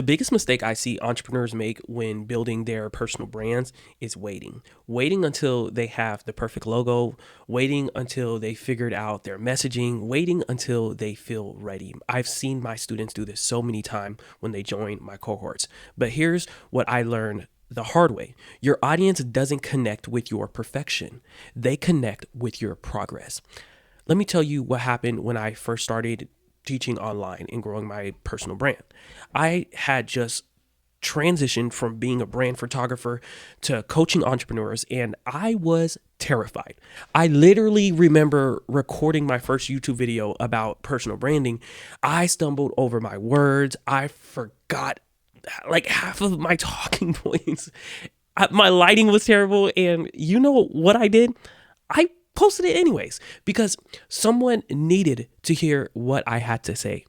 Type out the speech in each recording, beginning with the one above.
The biggest mistake I see entrepreneurs make when building their personal brands is waiting. Waiting until they have the perfect logo, waiting until they figured out their messaging, waiting until they feel ready. I've seen my students do this so many times when they join my cohorts. But here's what I learned the hard way. Your audience doesn't connect with your perfection. They connect with your progress. Let me tell you what happened when I first started teaching online and growing my personal brand. I had just transitioned from being a brand photographer to coaching entrepreneurs, and I was terrified. I literally remember recording my first YouTube video about personal branding. I stumbled over my words. I forgot like half of my talking points. My lighting was terrible. And you know what I did? I posted it anyways because someone needed to hear what I had to say,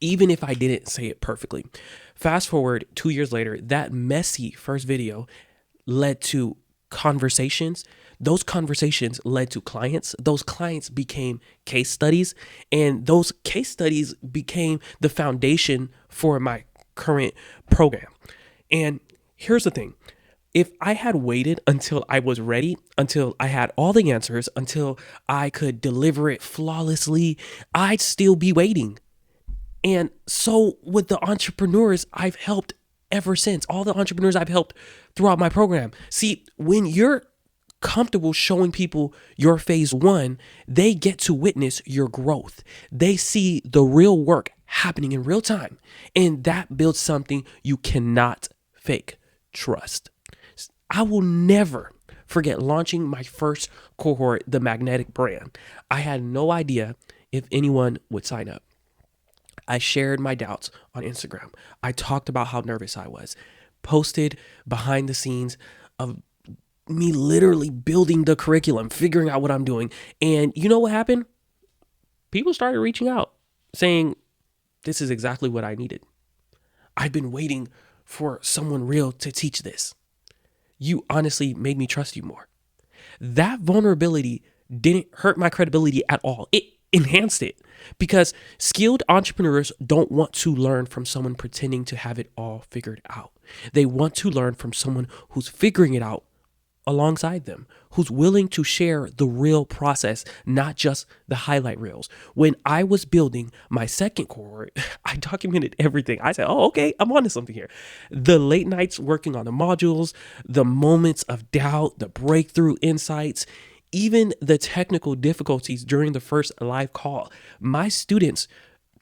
even if I didn't say it perfectly. Fast forward 2 years later, that messy first video led to conversations. Those conversations led to clients. Those clients became case studies, and those case studies became the foundation for my current program. And here's the thing. If I had waited until I was ready, until I had all the answers, until I could deliver it flawlessly, I'd still be waiting. And so with the entrepreneurs I've helped ever since, all the entrepreneurs I've helped throughout my program. See, when you're comfortable showing people your phase one, they get to witness your growth. They see the real work happening in real time. And that builds something you cannot fake: trust. I will never forget launching my first cohort, the Magnetic brand. I had no idea if anyone would sign up. I shared my doubts on Instagram. I talked about how nervous I was, posted behind the scenes of me literally building the curriculum, figuring out what I'm doing. And you know what happened? People started reaching out saying, this is exactly what I needed. I've been waiting for someone real to teach this. You honestly made me trust you more. That vulnerability didn't hurt my credibility at all. It enhanced it because skilled entrepreneurs don't want to learn from someone pretending to have it all figured out. They want to learn from someone who's figuring it out alongside them, who's willing to share the real process, not just the highlight reels. When I was building my second cohort, I documented everything. I said, oh, okay, I'm onto something here. The late nights working on the modules, the moments of doubt, the breakthrough insights, even the technical difficulties during the first live call. My students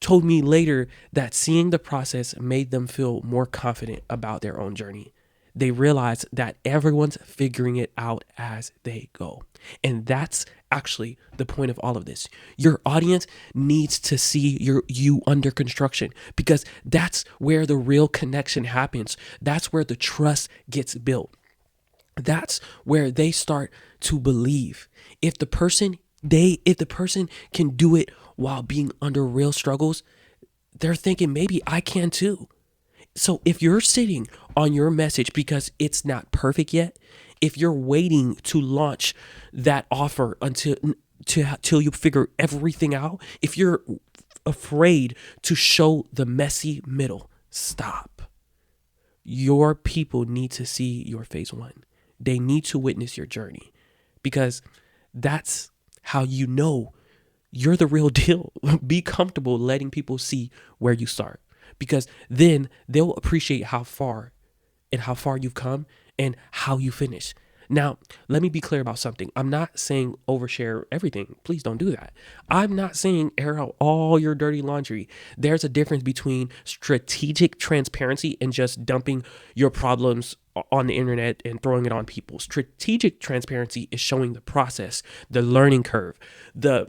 told me later that seeing the process made them feel more confident about their own journey. They realize that everyone's figuring it out as they go. And that's actually the point of all of this. Your audience needs to see you under construction because that's where the real connection happens. That's where the trust gets built. That's where they start to believe. If the person can do it while being under real struggles, they're thinking maybe I can too. So if you're sitting on your message because it's not perfect yet, if you're waiting to launch that offer till you figure everything out, if you're afraid to show the messy middle, stop. Your people need to see your phase one. They need to witness your journey because that's how you know you're the real deal. Be comfortable letting people see where you start, because then they'll appreciate how far you've come and how you finish. Now, let me be clear about something. I'm not saying overshare everything. Please don't do that. I'm not saying air out all your dirty laundry. There's a difference between strategic transparency and just dumping your problems on the internet and throwing it on people. Strategic transparency is showing the process, the learning curve, the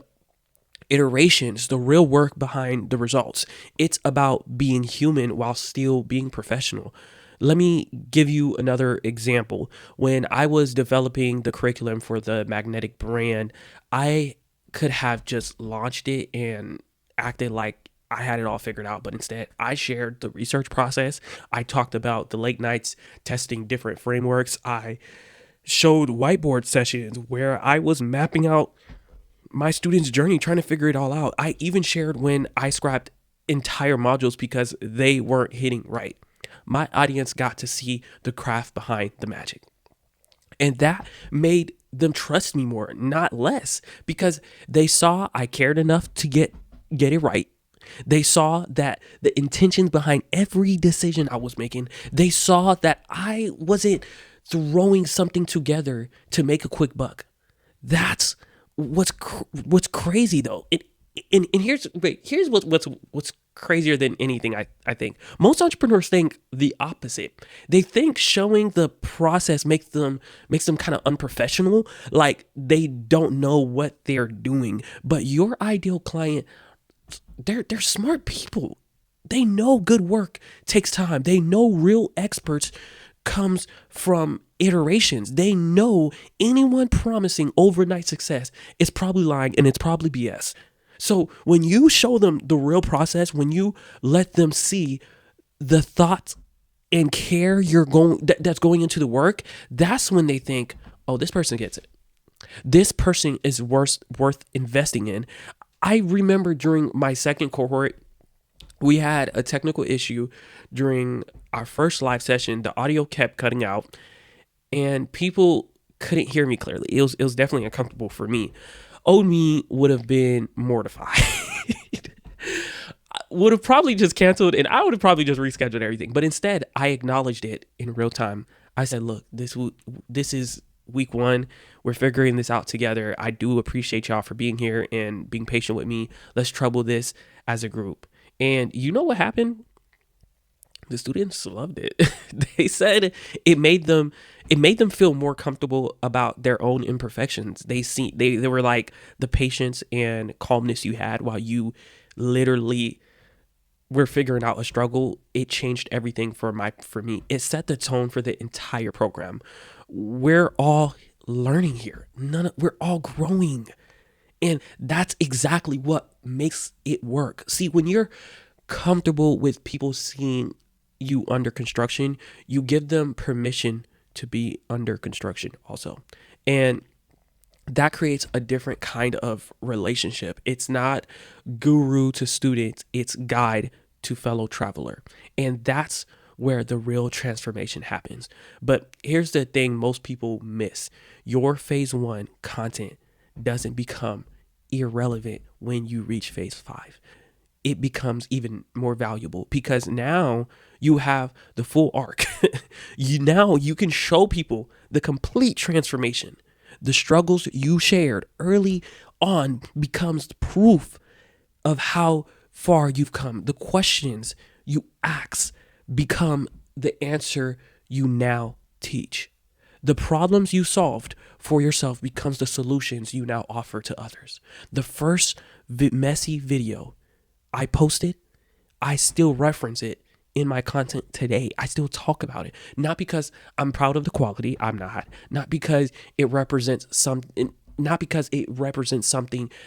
iterations, the real work behind the results. It's about being human while still being professional. Let me give you another example. When I was developing the curriculum for the Magnetic brand, I could have just launched it and acted like I had it all figured out, but instead I shared the research process. I talked about the late nights testing different frameworks. I showed whiteboard sessions where I was mapping out my students' journey, trying to figure it all out. I even shared when I scrapped entire modules because they weren't hitting right. My audience got to see the craft behind the magic. And that made them trust me more, not less, because they saw I cared enough to get it right. They saw that the intentions behind every decision I was making. They saw that I wasn't throwing something together to make a quick buck. That's what's crazy though. And here's what's crazier than anything. I think most entrepreneurs think the opposite. They think showing the process makes them kind of unprofessional, like they don't know what they're doing. But your ideal client, they're smart people. They know good work takes time. They know real experts comes from iterations. They know anyone promising overnight success is probably lying and it's probably BS. So when you show them the real process, when you let them see the thought and care that's going into the work, that's when they think, oh, this person gets it. This person is worth investing in. I remember during my second cohort, we had a technical issue during our first live session. The audio kept cutting out and people couldn't hear me clearly. It was definitely uncomfortable for me. Old me would have been mortified. Would have probably just canceled and I would have probably just rescheduled everything. But instead, I acknowledged it in real time. I said, look, this is week one. We're figuring this out together. I do appreciate y'all for being here and being patient with me. Let's trouble this as a group. And you know what happened? The students loved it. They said it made them feel more comfortable about their own imperfections. They were like, the patience and calmness you had while you literally were figuring out a struggle, it changed everything for me. It set the tone for the entire program. We're all learning here. We're all growing. And that's exactly what makes it work. See, when you're comfortable with people seeing you under construction, you give them permission to be under construction also. And that creates a different kind of relationship. It's not guru to student, it's guide to fellow traveler. And that's where the real transformation happens. But here's the thing most people miss. Your phase 1 content doesn't become irrelevant when you reach phase 5. It becomes even more valuable because now you have the full arc. You can show people the complete transformation. The struggles you shared early on becomes proof of how far you've come. The questions you ask become the answer you now teach. The problems you solved for yourself becomes the solutions you now offer to others. The first messy video I posted, I still reference it in my content today. I still talk about it. Not because I'm proud of the quality. I'm not. Not because it represents something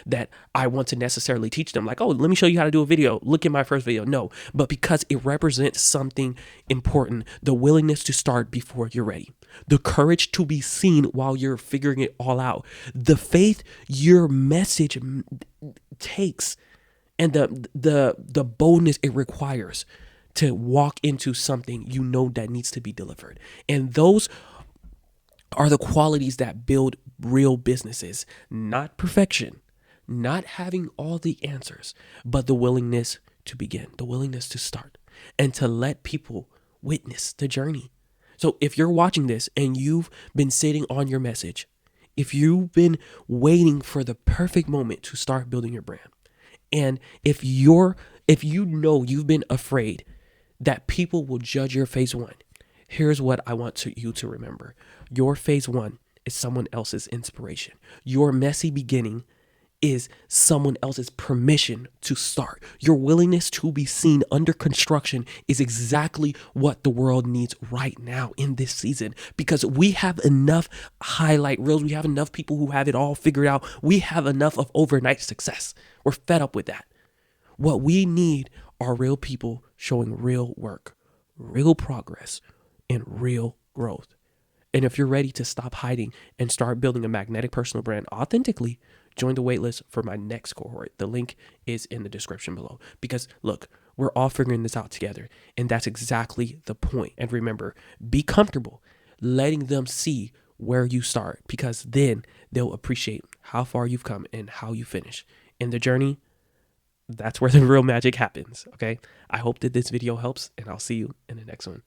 that I want to necessarily teach them. Like, oh, let me show you how to do a video. Look at my first video. No, but because it represents something important. The willingness to start before you're ready. The courage to be seen while you're figuring it all out. The faith your message takes. And the boldness it requires to walk into something you know that needs to be delivered. And those are the qualities that build real businesses. Not perfection, not having all the answers, but the willingness to begin, the willingness to start, and to let people witness the journey. So if you're watching this and you've been sitting on your message, if you've been waiting for the perfect moment to start building your brand, and if you know you've been afraid that people will judge your phase 1, here's what I want you to remember. Your phase 1 is someone else's inspiration. Your messy beginning is someone else's permission to start. Your willingness to be seen under construction is exactly what the world needs right now in this season, because we have enough highlight reels. We have enough people who have it all figured out. We have enough of overnight success. We're fed up with that. What we need are real people showing real work, real progress, and real growth. And if you're ready to stop hiding and start building a magnetic personal brand authentically, join the waitlist for my next cohort. The link is in the description below. Because look, we're all figuring this out together, and that's exactly the point. And remember, be comfortable letting them see where you start, because then they'll appreciate how far you've come and how you finish. In the journey, that's where the real magic happens, okay? I hope that this video helps, and I'll see you in the next one.